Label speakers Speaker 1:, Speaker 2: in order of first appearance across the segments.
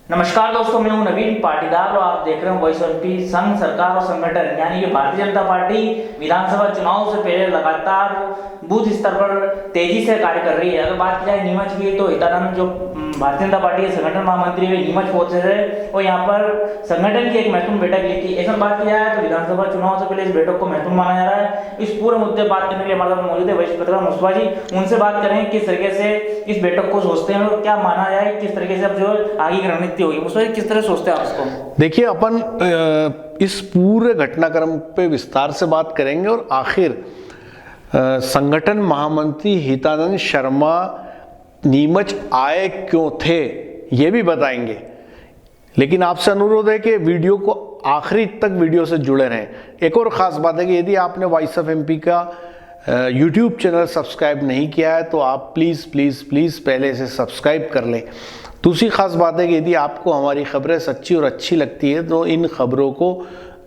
Speaker 1: नमस्कार दोस्तों, मैं हूं नवीन पाटीदार और आप देख रहे हैं वॉइस ऑफ एमपी। संघ, सरकार और संगठन यानी कि भारतीय जनता पार्टी विधानसभा चुनाव से पहले लगातार बूथ स्तर पर तेजी से कार्य कर रही है। अगर बात की जाए नीमच की, तो हितानंद जो भारतीय जनता पार्टी के संगठन महामंत्री वे नीमच पहुंचे थे और यहाँ पर संगठन की एक महत्वपूर्ण बैठक ली थी। ऐसा बात की जाए तो विधानसभा चुनाव से पहले इस बैठक को महत्वपूर्ण माना जा रहा है। इस पूरे मुद्दे बात करने के लिए हमारे साथ मौजूद है वरिष्ठ पत्रकार मुस्तफा जी। उनसे बात करें किस तरीके से इस बैठक को सोचते हैं और क्या माना जाए, किस तरीके से अब जो आगे की रणनीति होगी। मुस्तफा जी, किस तरह सोचते हैं आप इसको?
Speaker 2: देखिए, अपन इस पूरे घटनाक्रम पे विस्तार से बात करेंगे और आखिर संगठन महामंत्री हितानंद शर्मा नीमच आए क्यों थे ये भी बताएंगे। लेकिन आपसे अनुरोध है कि वीडियो को आखिरी तक वीडियो से जुड़े रहें। एक और ख़ास बात है कि यदि आपने वॉइस ऑफ एमपी का यूट्यूब चैनल सब्सक्राइब नहीं किया है तो आप प्लीज़ प्लीज़ प्लीज़ पहले से सब्सक्राइब कर लें। दूसरी ख़ास बात है कि यदि आपको हमारी खबरें सच्ची और अच्छी लगती है तो इन खबरों को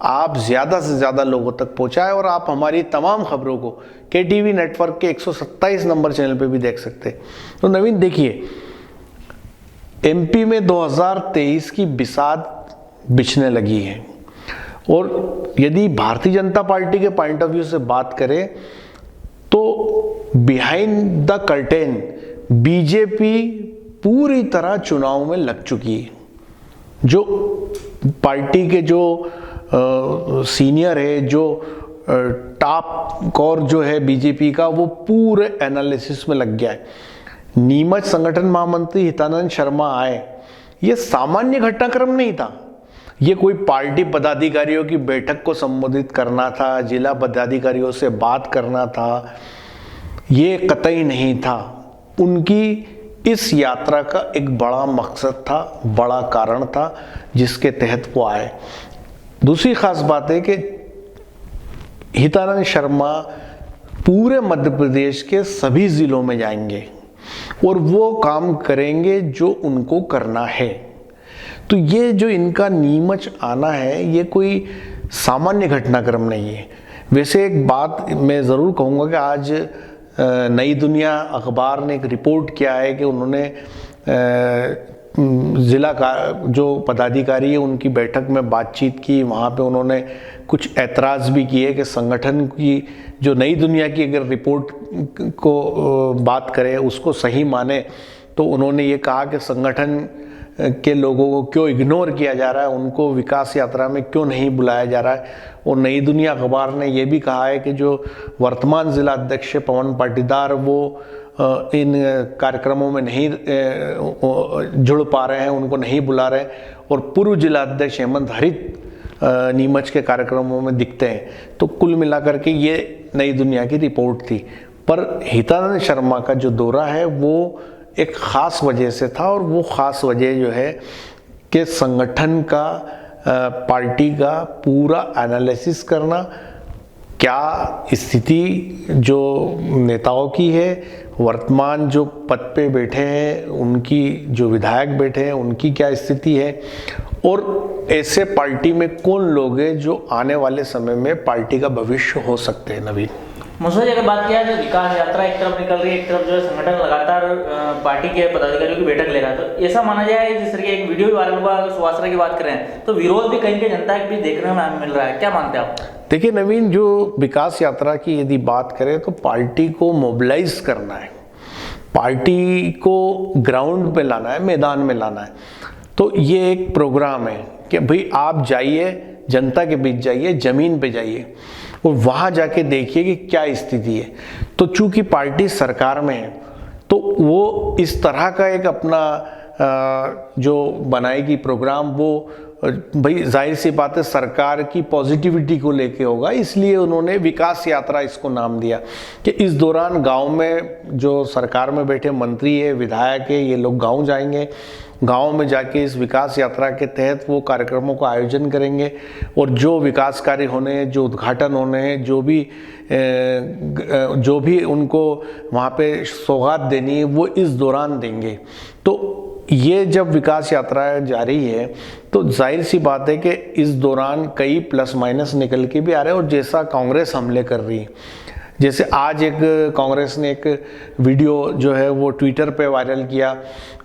Speaker 2: आप ज़्यादा से ज़्यादा लोगों तक पहुँचाएं और आप हमारी तमाम खबरों को KTV नेटवर्क के 127 नंबर चैनल पे भी देख सकते हैं। तो नवीन, देखिए, MP में 2023 की बिसात बिछने लगी है और यदि भारतीय जनता पार्टी के पॉइंट ऑफ व्यू से बात करें तो बिहाइंड द कर्टेन बीजेपी पूरी तरह चुनाव में लग चुकी है। जो पार्टी के जो सीनियर है, जो टॉप कोर जो है बीजेपी का, वो पूरे एनालिसिस में लग गया है। नीमच संगठन महामंत्री हितानंद शर्मा आए, ये सामान्य घटनाक्रम नहीं था। ये कोई पार्टी पदाधिकारियों की बैठक को संबोधित करना था, जिला पदाधिकारियों से बात करना था, ये कतई नहीं था। उनकी इस यात्रा का एक बड़ा मकसद था, बड़ा कारण था जिसके तहत वो आए। दूसरी खास बात है कि हितानंद शर्मा पूरे मध्य प्रदेश के सभी जिलों में जाएंगे और वो काम करेंगे जो उनको करना है। तो ये जो इनका नीमच आना है, ये कोई सामान्य घटनाक्रम नहीं है। वैसे एक बात मैं ज़रूर कहूँगा कि आज नई दुनिया अखबार ने एक रिपोर्ट किया है कि उन्होंने ज़िला का जो पदाधिकारी है उनकी बैठक में बातचीत की। वहाँ पे उन्होंने कुछ ऐतराज़ भी किए कि संगठन की जो नई दुनिया की अगर रिपोर्ट को बात करें, उसको सही माने, तो उन्होंने ये कहा कि संगठन के लोगों को क्यों इग्नोर किया जा रहा है, उनको विकास यात्रा में क्यों नहीं बुलाया जा रहा है। और नई दुनिया अखबार ने यह भी कहा है कि जो वर्तमान जिला अध्यक्ष पवन पाटीदार, वो इन कार्यक्रमों में नहीं जुड़ पा रहे हैं, उनको नहीं बुला रहे, और पूर्व जिला अध्यक्ष हेमंत हरित नीमच के कार्यक्रमों में दिखते हैं। तो कुल मिलाकर के ये नई दुनिया की रिपोर्ट थी। पर हितानंद शर्मा का जो दौरा है वो एक ख़ास वजह से था, और वो ख़ास वजह जो है कि संगठन का, पार्टी का पूरा एनालिसिस करना, क्या स्थिति जो नेताओं की है, वर्तमान जो पद पे बैठे हैं उनकी, जो विधायक बैठे हैं उनकी क्या स्थिति है, और ऐसे पार्टी में कौन लोग हैं जो आने वाले समय में पार्टी का भविष्य हो सकते हैं। नवीन,
Speaker 1: मुझे अगर बात किया जाए, विकास यात्रा एक तरफ निकल रही है, एक तरफ जो है संगठन लगातार पार्टी के पदाधिकारियों की बैठक ले रहा है। तो ऐसा माना जाए, जिस तरह एक वीडियो भी वायरल हुआ, सुवासरा की बात करें तो विरोध भी कहीं के जनता के बीच देखने में मिल रहा है। क्या मानते हैं आप?
Speaker 2: देखिए नवीन, जो विकास यात्रा की यदि बात करें तो पार्टी को मोबिलाइज करना है, पार्टी को ग्राउंड पे लाना है, मैदान में लाना है। तो ये एक प्रोग्राम है कि भाई आप जाइए, जनता के बीच जाइए, ज़मीन पे जाइए और वहाँ जाके देखिए कि क्या स्थिति है। तो चूंकि पार्टी सरकार में है तो वो इस तरह का एक अपना जो बनाएगी प्रोग्राम, वो भाई जाहिर सी बात है सरकार की पॉजिटिविटी को लेके होगा। इसलिए उन्होंने विकास यात्रा इसको नाम दिया कि इस दौरान गांव में जो सरकार में बैठे मंत्री है, विधायक है, ये लोग गांव जाएंगे, गांव में जाके इस विकास यात्रा के तहत वो कार्यक्रमों का आयोजन करेंगे और जो विकास कार्य होने हैं, जो उद्घाटन होने हैं, जो भी उनको वहाँ पे सौगात देनी है वो इस दौरान देंगे। तो ये जब विकास यात्रा जा रही है तो जाहिर सी बात है कि इस दौरान कई प्लस माइनस निकल के भी आ रहे हैं। और जैसा कांग्रेस हमले कर रही है, जैसे आज एक कांग्रेस ने एक वीडियो जो है वो ट्विटर पे वायरल किया,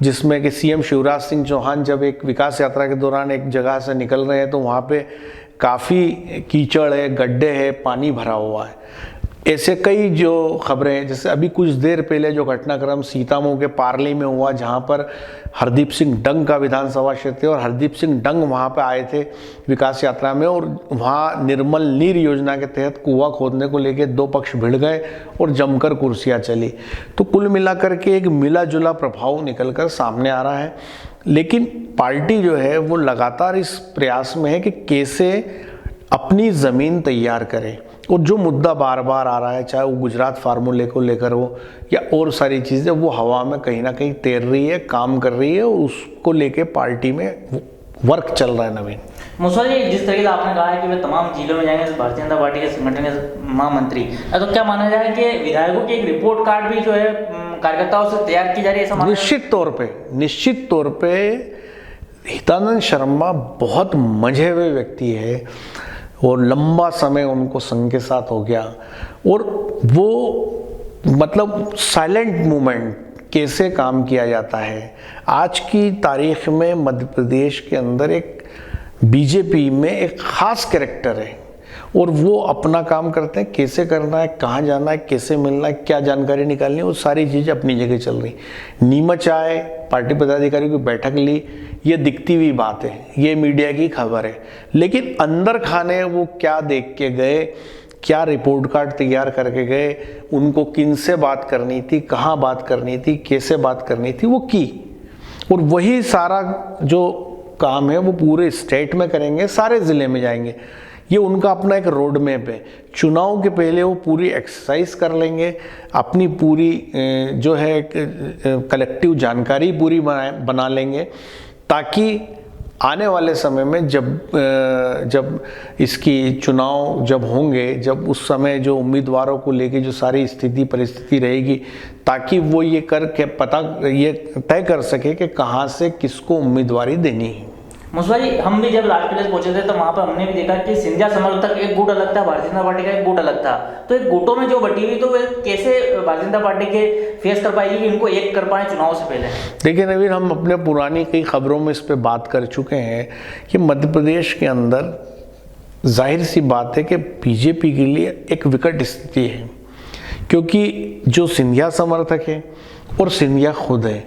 Speaker 2: जिसमें कि सीएम शिवराज सिंह चौहान जब एक विकास यात्रा के दौरान एक जगह से निकल रहे हैं तो वहाँ पे काफ़ी कीचड़ है, गड्ढे है, पानी भरा हुआ है। ऐसे कई जो खबरें हैं, जैसे अभी कुछ देर पहले जो घटनाक्रम सीतामऊ के पारली में हुआ, जहां पर हरदीप सिंह डंग का विधानसभा क्षेत्र है और हरदीप सिंह डंग वहां पे आए थे विकास यात्रा में, और वहां निर्मल नीर योजना के तहत कुआं खोदने को लेकर दो पक्ष भिड़ गए और जमकर कुर्सियां चली। तो कुल मिलाकर के एक मिला जुला प्रभाव निकलकर सामने आ रहा है। लेकिन पार्टी जो है वो लगातार इस प्रयास में है कि कैसे अपनी ज़मीन तैयार करे, और जो मुद्दा बार बार आ रहा है, चाहे वो गुजरात फार्मूले को लेकर हो या और सारी चीज़ें, वो हवा में कहीं ना कहीं तैर रही है, काम कर रही है, और उसको लेके पार्टी में वर्क चल रहा है। नवीन
Speaker 1: मुसवा जी, जिस तरीके से आपने कहा है कि वे तमाम जिलों में जाएंगे भारतीय जनता पार्टी के संगठन के महामंत्री, तो क्या माना जाए कि विधायकों की एक रिपोर्ट कार्ड भी जो है कार्यकर्ताओं से तैयार की जा रही है? ऐसा
Speaker 2: निश्चित तौर पे हितानंद शर्मा बहुत मंझे हुए व्यक्ति है और लंबा समय उनको संघ के साथ हो गया, और वो मतलब साइलेंट मूवमेंट कैसे काम किया जाता है। आज की तारीख में मध्य प्रदेश के अंदर एक बीजेपी में एक खास कैरेक्टर है, और वो अपना काम करते हैं, कैसे करना है, कहाँ जाना है, कैसे मिलना है, क्या जानकारी निकालनी है, वो सारी चीज़ें अपनी जगह चल रही। नीमच आए, पार्टी पदाधिकारियों की बैठक ली, ये दिखती हुई बात है, ये मीडिया की खबर है, लेकिन अंदर खाने वो क्या देख के गए, क्या रिपोर्ट कार्ड तैयार करके गए, उनको किन से बात करनी थी, कहाँ बात करनी थी, कैसे बात करनी थी, वो की। और वही सारा जो काम है वो पूरे स्टेट में करेंगे, सारे ज़िले में जाएंगे। ये उनका अपना एक रोड मैप है। चुनाव के पहले वो पूरी एक्सरसाइज कर लेंगे, अपनी पूरी जो है कलेक्टिव जानकारी पूरी बना लेंगे, ताकि आने वाले समय में जब इसकी चुनाव जब होंगे, जब उस समय जो उम्मीदवारों को लेके जो सारी स्थिति परिस्थिति रहेगी, ताकि वो ये तय कर सके कि कहाँ से किसको उम्मीदवारी देनी है।
Speaker 1: मुसवा जी, हम भी जब लालकिले पहुंचे थे तो वहाँ पर हमने भी देखा कि सिंधिया समर्थक एक गुट अलग था, भारतीय जनता पार्टी का एक गुट अलग था। तो एक गुटों में जो बटी हुई, तो वे कैसे भारतीय जनता पार्टी के फेस कर पाएगी कि इनको एक कर पाए चुनाव से पहले? देखिए
Speaker 2: नवीन, हम अपने पुरानी कई खबरों में इस पर बात कर चुके हैं कि मध्य प्रदेश के अंदर जाहिर सी बात है कि बीजेपी के लिए एक विकट स्थिति है, क्योंकि जो सिंधिया समर्थक है और सिंधिया खुद है,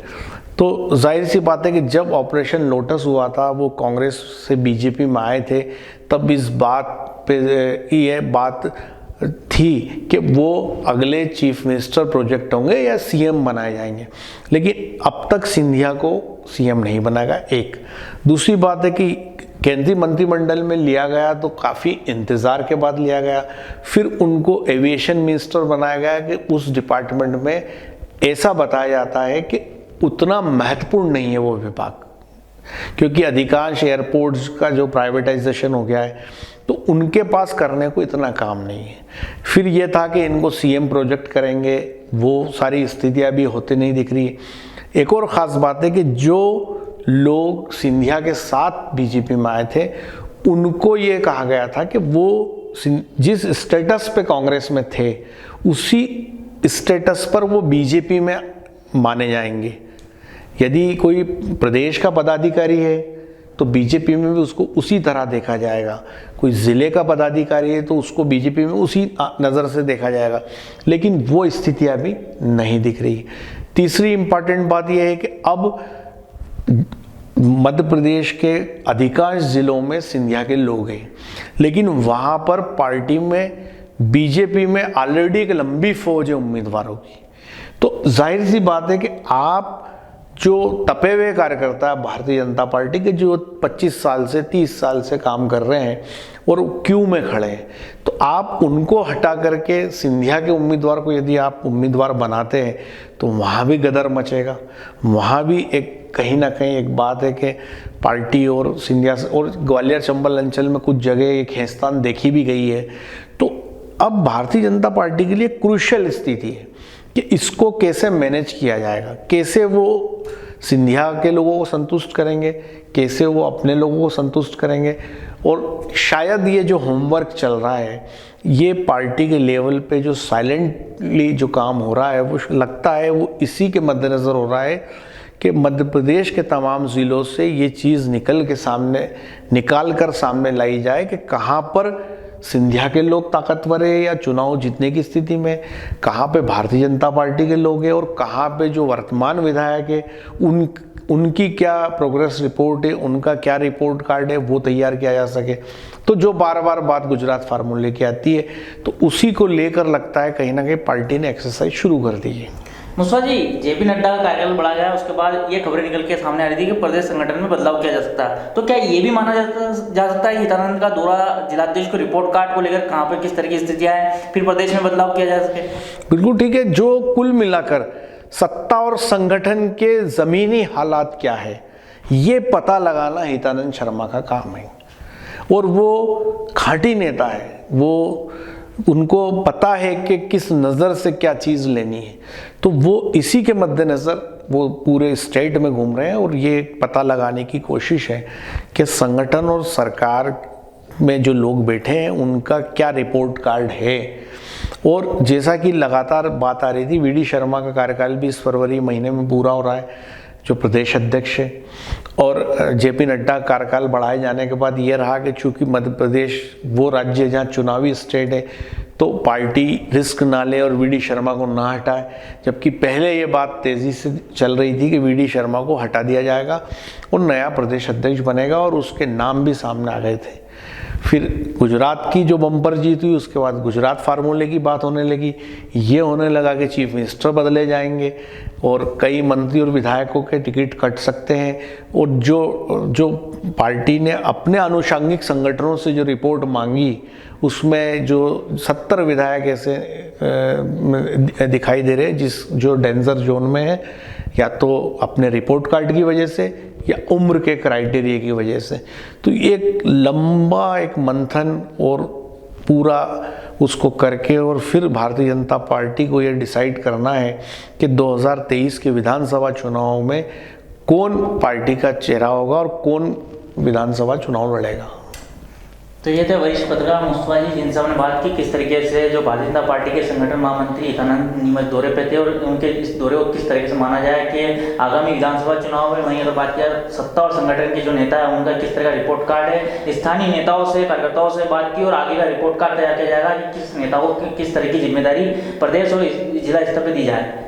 Speaker 2: तो जाहिर सी बात है कि जब ऑपरेशन लोटस हुआ था, वो कांग्रेस से बीजेपी में आए थे, तब इस बात पे ये बात थी कि वो अगले चीफ मिनिस्टर प्रोजेक्ट होंगे या सीएम बनाए जाएंगे, लेकिन अब तक सिंधिया को सीएम नहीं बनाएगा। एक दूसरी बात है कि केंद्रीय मंत्रिमंडल में लिया गया तो काफ़ी इंतज़ार के बाद लिया गया, फिर उनको एविएशन मिनिस्टर बनाया गया कि उस डिपार्टमेंट में ऐसा बताया जाता है कि उतना महत्वपूर्ण नहीं है वो विभाग, क्योंकि अधिकांश एयरपोर्ट्स का जो प्राइवेटाइजेशन हो गया है, तो उनके पास करने को इतना काम नहीं है। फिर ये था कि इनको सीएम प्रोजेक्ट करेंगे, वो सारी स्थितियां भी होते नहीं दिख रही। एक और ख़ास बात है कि जो लोग सिंधिया के साथ बीजेपी में आए थे, उनको ये कहा गया था कि वो जिस स्टेटस पे कांग्रेस में थे, उसी स्टेटस पर वो बीजेपी में माने जाएंगे। यदि कोई प्रदेश का पदाधिकारी है तो बीजेपी में भी उसको उसी तरह देखा जाएगा, कोई ज़िले का पदाधिकारी है तो उसको बीजेपी में उसी नज़र से देखा जाएगा, लेकिन वो स्थिति अभी नहीं दिख रही। तीसरी इम्पॉर्टेंट बात यह है कि अब मध्य प्रदेश के अधिकांश ज़िलों में सिंधिया के लोग हैं, लेकिन वहाँ पर पार्टी में बीजेपी में ऑलरेडी एक लंबी फौज है उम्मीदवारों की। तो जाहिर सी बात है कि आप जो तपे हुए कार्यकर्ता भारतीय जनता पार्टी के, जो 25 साल से 30 साल से काम कर रहे हैं और क्यू में खड़े हैं, तो आप उनको हटा करके सिंधिया के उम्मीदवार को यदि आप उम्मीदवार बनाते हैं तो वहाँ भी गदर मचेगा। वहाँ भी एक कहीं ना कहीं एक बात है कि पार्टी और सिंधिया और ग्वालियर चंबल अंचल में कुछ जगह एक खींचतान देखी भी गई है। तो अब भारतीय जनता पार्टी के लिए क्रूशियल स्थिति है कि इसको कैसे मैनेज किया जाएगा, कैसे वो सिंधिया के लोगों को संतुष्ट करेंगे, कैसे वो अपने लोगों को संतुष्ट करेंगे, और शायद ये जो होमवर्क चल रहा है ये पार्टी के लेवल पे जो साइलेंटली जो काम हो रहा है वो लगता है वो इसी के मद्देनज़र हो रहा है कि मध्य प्रदेश के तमाम ज़िलों से ये चीज़ निकाल कर सामने लाई जाए कि कहाँ पर सिंधिया के लोग ताकतवर है या चुनाव जीतने की स्थिति में, कहाँ पे भारतीय जनता पार्टी के लोग हैं और कहाँ पे जो वर्तमान विधायक है उनकी क्या प्रोग्रेस रिपोर्ट है, उनका क्या रिपोर्ट कार्ड है वो तैयार किया जा सके। तो जो बार बार बात गुजरात फार्मूले की आती है तो उसी को लेकर लगता है कहीं ना कहीं पार्टी ने एक्सरसाइज शुरू कर दी है।
Speaker 1: मुस्वा जी, जेपी नड्डा का कार्यकाल बढ़ा गया, उसके बाद ये खबरें निकल के सामने आ रही थी कि प्रदेश संगठन में बदलाव किया जा सकता है, तो क्या ये भी माना जा सकता है हितानंद का दौरा जिलाध्यक्ष को रिपोर्ट कार्ड को लेकर कहाँ पे किस तरह की स्थितियाँ हैं, फिर प्रदेश में बदलाव किया जा सके? बिल्कुल
Speaker 2: ठीक है। जो कुल मिलाकर सत्ता और संगठन के ज़मीनी हालात क्या है ये पता लगाना हितानंद शर्मा का काम है और वो खाँटी नेता है, वो उनको पता है कि किस नज़र से क्या चीज़ लेनी है, तो वो इसी के मद्देनज़र वो पूरे स्टेट में घूम रहे हैं और ये पता लगाने की कोशिश है कि संगठन और सरकार में जो लोग बैठे हैं उनका क्या रिपोर्ट कार्ड है। और जैसा कि लगातार बात आ रही थी, वीडी शर्मा का कार्यकाल भी इस फरवरी महीने में पूरा हो रहा है जो प्रदेश अध्यक्ष है, और जेपी नड्डा कार्यकाल बढ़ाए जाने के बाद ये रहा कि चूंकि मध्य प्रदेश वो राज्य है जहाँ चुनावी स्टेट है तो पार्टी रिस्क ना ले और वीडी शर्मा को ना हटाए, जबकि पहले ये बात तेज़ी से चल रही थी कि वीडी शर्मा को हटा दिया जाएगा और नया प्रदेश अध्यक्ष बनेगा और उसके नाम भी सामने आ गए थे। फिर गुजरात की जो बम्पर जीत हुई उसके बाद गुजरात फार्मूले की बात होने लगी, ये होने लगा कि चीफ मिनिस्टर बदले जाएंगे और कई मंत्री और विधायकों के टिकट कट सकते हैं। और जो पार्टी ने अपने आनुषंगिक संगठनों से जो रिपोर्ट मांगी उसमें जो 70 विधायक ऐसे दिखाई दे रहे हैं जो डेंजर जोन में है, या तो अपने रिपोर्ट कार्ड की वजह से या उम्र के क्राइटेरिया की वजह से। तो एक लंबा एक मंथन और पूरा उसको करके और फिर भारतीय जनता पार्टी को ये डिसाइड करना है कि 2023 के विधानसभा चुनाव में कौन पार्टी का चेहरा होगा और कौन विधानसभा चुनाव लड़ेगा।
Speaker 1: तो ये थे वरिष्ठ पत्रकार मुस्तफा जी, जिनसे हमने बात की किस तरीके से जो भारतीय जनता पार्टी के संगठन महामंत्री हितानंद नीमच दौरे पे थे और उनके इस दौरे को किस तरीके से माना जाए कि आगामी विधानसभा चुनाव में। वहीं अगर बात किया सत्ता और संगठन के जो नेता है उनका किस तरह का रिपोर्ट कार्ड है, स्थानीय नेताओं से कार्यकर्ताओं से बात की और आगे का रिपोर्ट कार्ड तैयार किया जाएगा कि किस नेता को किस तरह की जिम्मेदारी प्रदेश और जिला स्तर पर दी जाए।